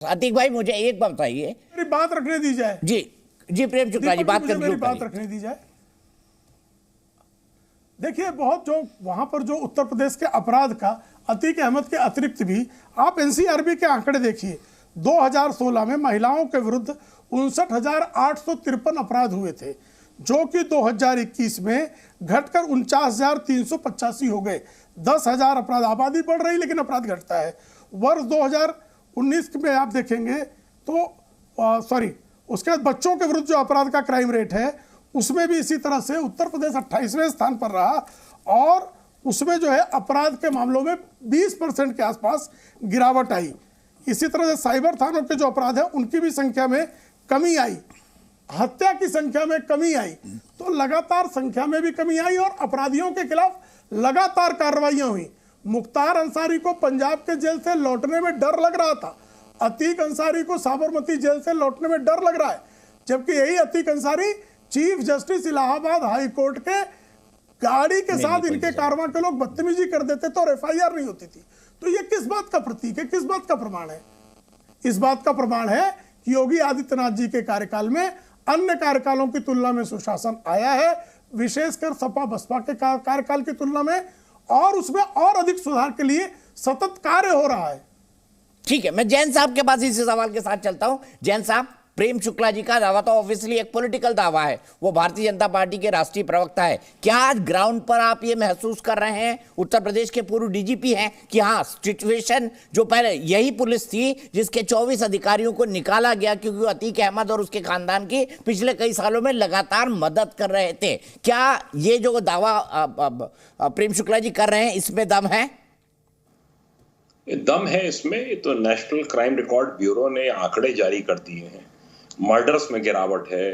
अतीक भाई मुझे एक बात बताइए, मेरी बात रखने दी जाए। जी जी प्रेम शुक्ला जी बात मेरी बात रखने दी जाए। देखिए, बहुत जो वहां पर जो उत्तर प्रदेश के अपराध का अतीक अहमद के अतिरिक्त भी आप एनसीआरबी के आंकड़े देखिए। 2016 में महिलाओं के विरुद्ध 59,853 अपराध हुए थे, जो कि 2021 में घटकर 49,385 हो गए। 10,000 अपराध, आबादी बढ़ रही लेकिन अपराध घटता है। वर्ष 2019 में आप देखेंगे तो उसके बाद बच्चों के विरुद्ध जो अपराध का क्राइम रेट है उसमें भी इसी तरह से उत्तर प्रदेश 28वें स्थान पर रहा, और उसमें जो है अपराध के मामलों में 20% के आसपास गिरावट आई। इसी तरह से साइबर थानों के जो अपराध है उनकी भी संख्या में कमी आई, हत्या की संख्या में कमी आई। तो लगातार संख्या में भी कमी आई और अपराधियों के खिलाफ लगातार कार्रवाइयां हुई। मुख्तार अंसारी को पंजाब के जेल से लौटने में डर लग रहा था, अतीक अंसारी को साबरमती जेल से लौटने में डर लग रहा है, जबकि यही Atiq Ansari chief justice Allahabad high court के गाड़ी के साथ इनके कारवां के लोग बदतमीजी कर देते थे और एफआईआर नहीं होती थी। तो ये किस बात का प्रतीक है, किस बात का प्रमाण है? इस बात का प्रमाण है कि योगी आदित्यनाथ जी के कार्यकाल में अन्य कार्यकालों की तुलना में सुशासन आया है, विशेषकर सपा बसपा के कार्यकाल की तुलना में, और उसमें और अधिक सुधार के लिए सतत कार्य हो रहा है। ठीक है, मैं जैन साहब के पास इसी सवाल के साथ चलता हूं। जैन साहब, प्रेम शुक्ला जी का दावा तो ऑब्वियसली एक पॉलिटिकल दावा है, वो भारतीय जनता पार्टी के राष्ट्रीय प्रवक्ता है। क्या आज ग्राउंड पर आप ये महसूस कर रहे हैं, उत्तर प्रदेश के पूर्व डीजीपी हैं, कि हाँ सिचुएशन जो पहले यही पुलिस थी जिसके 24 अधिकारियों को निकाला गया क्योंकि अतीक अहमद और उसके खानदान की पिछले कई सालों में लगातार मदद कर रहे थे, क्या ये जो दावा प्रेम शुक्ला जी कर रहे हैं इसमें दम है? दम है इसमें। ये तो नेशनल क्राइम रिकॉर्ड ब्यूरो ने आंकड़े जारी कर दिए हैं। मर्डर्स में गिरावट है,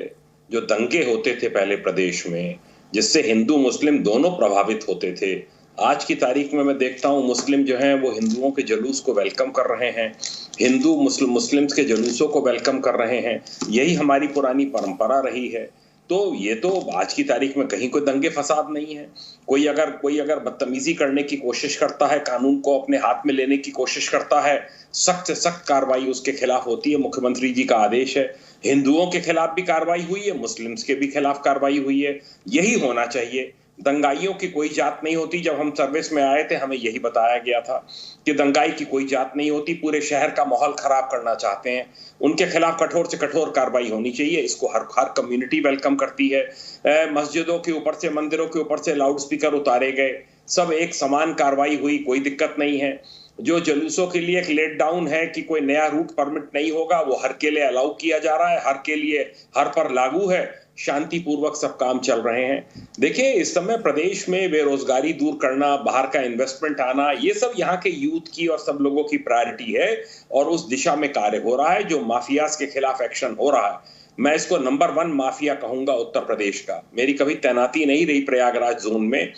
जो दंगे होते थे पहले प्रदेश में जिससे हिंदू मुस्लिम दोनों प्रभावित होते थे, आज की तारीख में मैं देखता हूं मुस्लिम जो हैं वो हिंदुओं के जुलूस को वेलकम कर रहे हैं, हिंदू मुस्लिम्स के जुलूसों को वेलकम कर रहे हैं। यही हमारी पुरानी परंपरा रही है। तो ये तो आज की तारीख में कहीं कोई दंगे फसाद नहीं है। कोई अगर बदतमीजी करने की कोशिश करता है, कानून को अपने हाथ में लेने की कोशिश करता है, सख्त से सख्त कार्रवाई उसके खिलाफ होती है। मुख्यमंत्री जी का आदेश है, हिंदुओं के खिलाफ भी कार्रवाई हुई है, मुस्लिम्स के भी खिलाफ कार्रवाई हुई है। यही होना चाहिए। दंगाइयों की कोई जात नहीं होती। जब हम सर्विस में आए थे हमें यही बताया गया था कि दंगाई की कोई जात नहीं होती, पूरे शहर का माहौल खराब करना चाहते हैं, उनके खिलाफ कठोर से कठोर कार्रवाई होनी चाहिए। इसको हर कम्युनिटी वेलकम करती है। मस्जिदों के ऊपर से, मंदिरों के ऊपर से लाउड स्पीकर उतारे गए, सब एक समान कार्रवाई हुई, कोई दिक्कत नहीं है। जो जुलूसों के लिए एक लेट डाउन है कि कोई नया रूट परमिट नहीं होगा, वो हर के लिए अलाउ किया जा रहा है, हर के लिए हर पर लागू है। शांतिपूर्वक सब काम चल रहे हैं। देखिए, इस समय प्रदेश में बेरोजगारी दूर करना, बाहर का इन्वेस्टमेंट आना, ये सब यहाँ के यूथ की और सब लोगों की प्रायोरिटी है और उस दिशा में कार्य हो रहा है। जो माफियाज के खिलाफ एक्शन हो रहा है, मैं इसको नंबर 1 माफिया कहूंगा उत्तर प्रदेश का। मेरी कभी तैनाती नहीं रही प्रयागराज जोन में,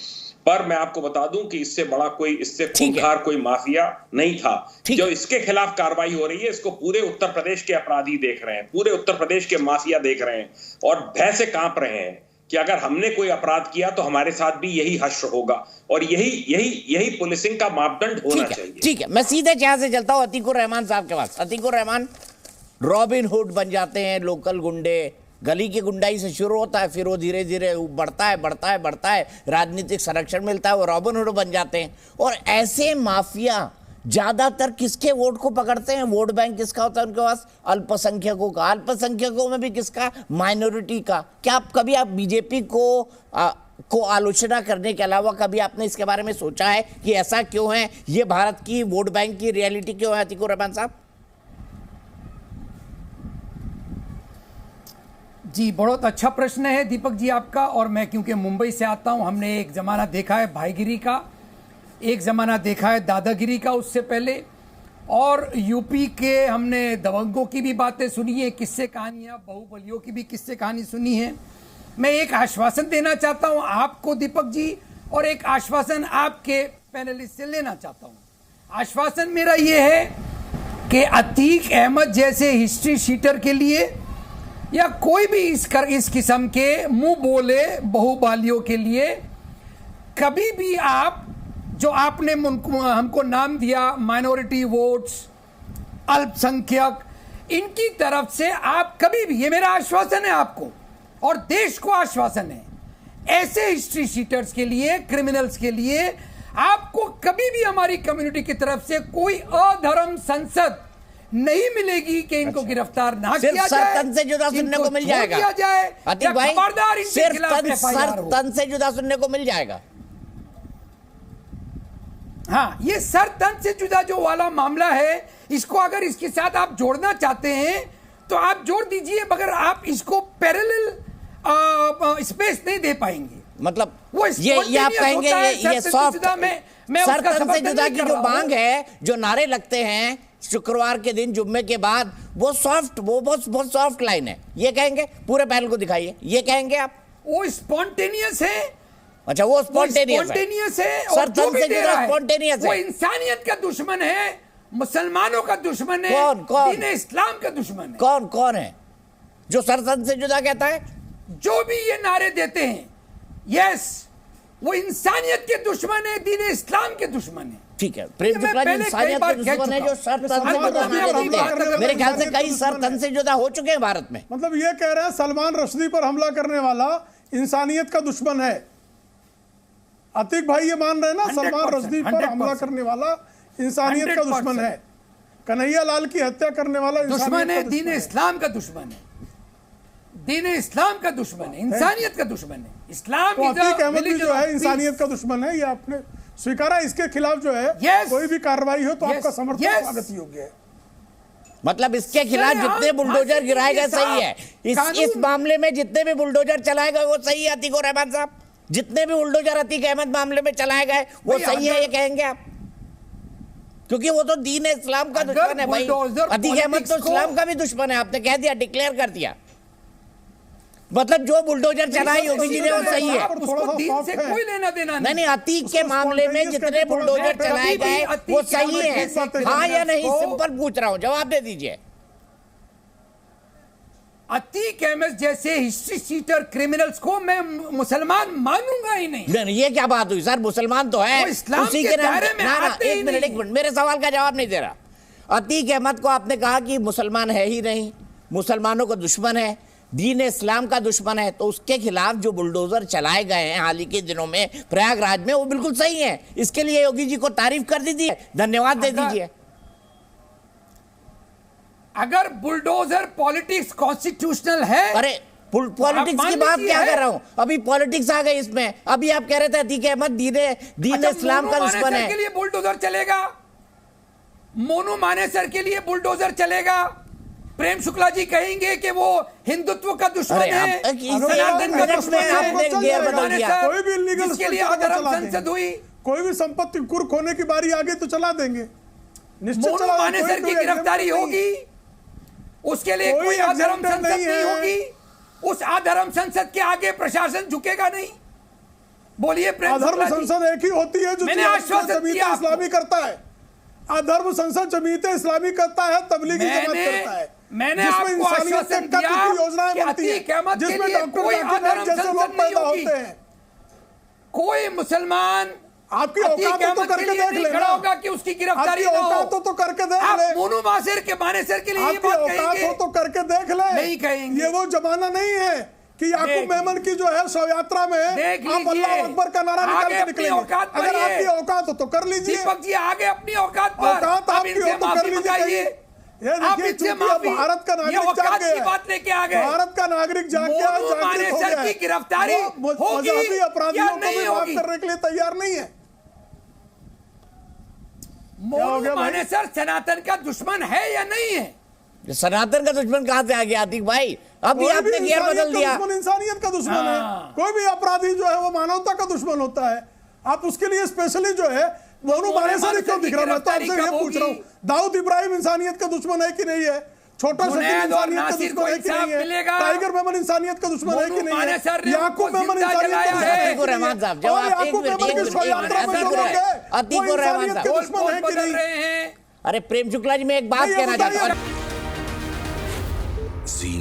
पर मैं आपको बता दूं कि इससे बड़ा कोई, इससे खूंखार कोई माफिया नहीं था। जो इसके खिलाफ कार्रवाई हो रही है, इसको पूरे उत्तर प्रदेश के अपराधी देख रहे हैं, पूरे उत्तर प्रदेश के माफिया देख रहे हैं और भय से कांप रहे हैं कि अगर हमने कोई अपराध किया तो हमारे साथ भी यही हश्र होगा। और यही पुलिसिंग का मापदंड होना चाहिए। ठीक है, मैं सीधे यहां से चलता हूं अतीकुर रहमान साहब के पास। अतीकुर रहमान, रॉबिन हुड बन जाते हैं लोकल गुंडे, गली की गुंडाई से शुरू होता है, फिर वो धीरे धीरे बढ़ता है, राजनीतिक संरक्षण मिलता है, वो रॉबिन हुड बन जाते हैं। और ऐसे माफिया ज्यादातर किसके वोट को पकड़ते हैं? वोट बैंक किसका होता है उनके पास? अल्पसंख्यकों का। अल्पसंख्यकों में भी किसका? माइनॉरिटी का। क्या कभी आप बीजेपी को आलोचना करने के अलावा कभी आपने इसके बारे में सोचा है कि ऐसा क्यों है, ये भारत की वोट बैंक की रियलिटी क्यों है? अतीकुर रहमान साहब जी, बहुत अच्छा प्रश्न है दीपक जी आपका। और मैं क्योंकि मुंबई से आता हूं, हमने एक ज़माना देखा है भाईगिरी का, एक ज़माना देखा है दादागिरी का उससे पहले, और यूपी के हमने दबंगों की भी बातें सुनी है, किस्से कहानियाँ, बाहुबलियों की भी किस्से कहानी सुनी है। मैं एक आश्वासन देना चाहता हूँ आपको दीपक जी, और एक आश्वासन आपके पैनलिस्ट से लेना चाहता हूँ। आश्वासन मेरा ये है कि अतीक अहमद जैसे हिस्ट्री शीटर के लिए या कोई भी इस किस्म के मुंह बोले बहुबालियों के लिए कभी भी आप, जो आपने हमको नाम दिया माइनॉरिटी वोट्स, अल्पसंख्यक, इनकी तरफ से आप कभी भी, ये मेरा आश्वासन है आपको और देश को आश्वासन है, ऐसे हिस्ट्री शीटर्स के लिए, क्रिमिनल्स के लिए आपको कभी भी हमारी कम्युनिटी की तरफ से कोई अधर्म संसद नहीं मिलेगी कि इनको गिरफ्तार ना सिर्फ किया सर जाए, तन से जुदा सुनने इनको को मिल छोड़ जाएगा दिया जाए, अतीक या भाई, खबरदार इनके सिर्फ खिलाफ तन, FIR सर हो। तन से जुदा सुनने को मिल जाएगा। हाँ, ये सर तन से जुदा जो वाला मामला है, इसको अगर इसके साथ आप जोड़ना चाहते हैं तो आप जोड़ दीजिए, मगर आप इसको पैरेलल स्पेस नहीं दे पाएंगे। मतलब वो ये आप spontaneous कहेंगे होता है, ये सर से सॉफ्ट, जुदा मैं सर उसका तन से समर्थन जुदा नहीं की कर जो रहा हूं। मांग है, जो नारे लगते हैं शुक्रवार के दिन जुम्मे के बाद, वो सॉफ्ट, वो बहुत सॉफ्ट लाइन है, ये कहेंगे? पूरे पैनल को दिखाइए, ये कहेंगे आप? वो स्पॉन्टेनियस है। अच्छा, वो स्पॉन्टेनियस है सर, और जो तन भी से दे जुदा रहा है, spontaneous वो है। इंसानियत का दुश्मन है, मुसलमानों का दुश्मन है, कौन? दीन इस्लाम का दुश्मन है। कौन है जो सर तन से जुदा कहता है? जो भी ये नारे देते हैं, यस, वो इंसानियत के दुश्मन है, दीन इस्लाम के दुश्मन है। ठीक है, प्रेम मैं शुक्ला जी पहले कई इंसानियत बार के कह दुश्मन है, चुका जो सर तन से सलमान जुदा रश्दी नारे पर देते हमला करने हैं। वाला मेरे ख्याल से इंसानियत कई का सर दुश्मन तन है। से जुदा हो चुके हैं भारत में। मतलब ये कह रहे हैं सलमान रश्दी पर हमला करने वाला इंसानियत का दुश्मन है। अतीक भाई ये मान रहे हैं ना, सलमान 100%, रश्दी पर हमला 100% करने वाला इंसानियत का दुश्मन है, कन्हैया लाल की हत्या करने वाला दुश्मन है, इंसानियत का दीन दुश्मन है। इस्लाम का दुश्मन है, दीन इस्लाम का दुश्मन है, इंसानियत का दुश्मन है। इस्लाम तो अतीक अहमद भी जो है इंसानियत का दुश्मन है, ये आपने स्वीकारा। इसके खिलाफ जो है Yes. कोई भी कार्रवाई हो तो Yes. आपका समर्थन Yes. स्वागत योग्य है। मतलब इसके खिलाफ सर, जितने आप बुलडोजर फांसी गिराए गए के सही है, साथ इस कानून- मामले में जितने भी बुलडोजर चलाए गए वो सही है। अतीक और रहमान साहब, जितने भी बुलडोजर अतीक अहमद मामले में चलाए गए वो भाई, सही है, अगर- ये कहेंगे आप? क्योंकि वो तो दीन इस्लाम का अगर दुश्मन है भाई। बुलडोजर अतीक अहमद तो politics को- इस्लाम का भी दुश्मन है, आपने कह दिया, डिक्लेयर कर दिया। मतलब जो बुलडोजर चलाई योगी जी ने वो सही है। और थोड़ा उसको सा दीन soft से है। कोई लेना देना नहीं, अतीक के उसको मामले में spontaneous जितने करके थोड़ा बुलडोजर सा चलाए कभी भी गए अतीक वो के सही अहमद है। जैसे हाँ या नहीं, को- सिंपल पूछ रहा हूँ, जवाब दे दीजिए। अतीक अहमद जैसे हिस्ट्री शीटर क्रिमिनल्स को मैं मुसलमान मानूंगा ही नहीं। नहीं, ये क्या बात हुई सर? मुसलमान तो है, वो इस्लाम उसी के नाम दायरे में ना, आते ही एक मिनट, नहीं। मेरे सवाल का जवाब नहीं दे रहा। अतीक अहमद को आपने कहा कि मुसलमान है ही नहीं, मुसलमानों का दुश्मन है, दीन इस्लाम का दुश्मन है, तो उसके खिलाफ जो बुलडोजर चलाए गए हैं हाल ही के दिनों में प्रयागराज में, वो बिल्कुल सही है। इसके लिए योगी जी को तारीफ कर दीजिए, धन्यवाद दे दीजिए। अगर बुलडोजर पॉलिटिक्स कॉन्स्टिट्यूशनल है, अरे पॉलिटिक्स मान की बात लीजिए क्या है। कर रहा हूं? अभी पॉलिटिक्स आ गई इसमें। अभी आप कह रहे थे अतीक अहमद दीन अच्छा, इस्लाम का मोनू दुश्मन मानेसर के है। लिए बुलडोजर चलेगा, मोनू मानेसर के लिए बुलडोजर चलेगा। प्रेम शुक्ला जी कहेंगे कि वो हिंदुत्व का दुश्मन अरे, है, अब तक इस सनातन का मिनट दुश्मन में है। आपने गियर बदल दिया। मानेसर, कोई भी illegal जिसके लिए structure को अधर्म चला संसद देंगे। हुई, कोई भी संपत्ति कुर्क होने की बारी आ गई तो चला देंगे, निश्चित मोनू चला देंगे। मानेसर कोई की गिरफ्तारी exemption होगी, उसके लिए कोई कोई अधर्म exemption संसद नहीं नहीं है। होगी। उस अधर्म संसद के आगे प्रशासन झुकेगा नहीं। बोलिए प्रेम अधर्म शुक्ला जी। संसद एक ही होती है जो मैंने आश्वासन जमीयत दिया आपको। इस्लामी करता है। अधर्म संसद जमीयत इस्लामी करता है, तबलीगी जमात करता है, मैंने जिसमें आपको इंसानियत आश्वासन के कत्ल दिया की योजनाएं कि बनती अतीक अहमद हैं, के जिसमें लिए डॉक्टर कोई जाकिर नाइक अधर्म जैसे संसद लोग नहीं पैदा होगी। होते हैं। कोई मुसलमान आपकी अतीक औकात हो तो अहमद के करके लिए देख नहीं लेना। खड़ा होगा कि उसकी गिरफ्तारी आपकी ना हो। औकात हो तो करके देख आप ले। मोनू मानेसर के मानेसर के लिए ये आपकी बात औकात कहेंगे? हो तो करके देख ले। नहीं कहेंगे। ये वो जमाना नहीं है कि देख याकूब मेमन की जो है शव यात्रा में देख आप लीजिए। अल्लाह अकबर का नारा निकाल आगे के अपनी निकलेंगे। औकात पर अगर ये। आपकी औकात हो तो कर लीजिए। दीपक जी आगे अपनी औकात पर औकात आप आपकी इनसे हो तो कर माफी लीजिए। मंगाइए। ये आप देखिए, इनसे चूंकि अब माफी, भारत का ये नागरिक जाग औकात गया की है। बात लेके आ गए। भारत का नागरिक जाग गया, मोनू जागृत हो मानेसर गया की है। गिरफ्तारी वो होगी मजहबी या अपराधियों को नहीं भी माफ होगी? करने के लिए तैयार नहीं है। हो गया मोनू भाई? मानेसर सनातन का दुश्मन है या नहीं है? सनातन का दुश्मन कहां से आ गया अतीक भाई? अभी कोई भी आपने गियर इंसानियत बदल का दिया। दुश्मन इंसानियत का दुश्मन है। हाँ। कोई भी अपराधी जो है वो मानवता का दुश्मन होता है। आप उसके लिए स्पेशली जो है मोनू मानेसर ही क्यों दिख रहा है? मैं तो आपसे गिरफ्तारी ये कब पूछ रहा हूँ, होगी? दाऊद इब्राहिम इंसानियत का दुश्मन है कि नहीं है? छोटा शकील जुनैद और इंसानियत का नासिर दुश्मन को है कि इंसाफ नहीं है? मिलेगा। टाइगर मेमन इंसानियत का दुश्मन है कि मोनू नहीं मानेसर है? ने याकूब उनको मेमन जिंदा इंसानियत का जलाया दुश्मन है। है अतीक और कि नहीं रहमान साहब, है? जवाब और एक याकूब मिनट, मेमन एक की मिनट, शव एक यात्रा मिनट, में जो अतीक लोग और गए, अतीक वो और रहमान इंसानियत साहब। के पोल दुश्मन है कि बदल नहीं? रहे हैं। अरे प्रेम शुक्ला जी, मैं एक बात नहीं, ये कहना चाहता हूँ। बताइए। Zee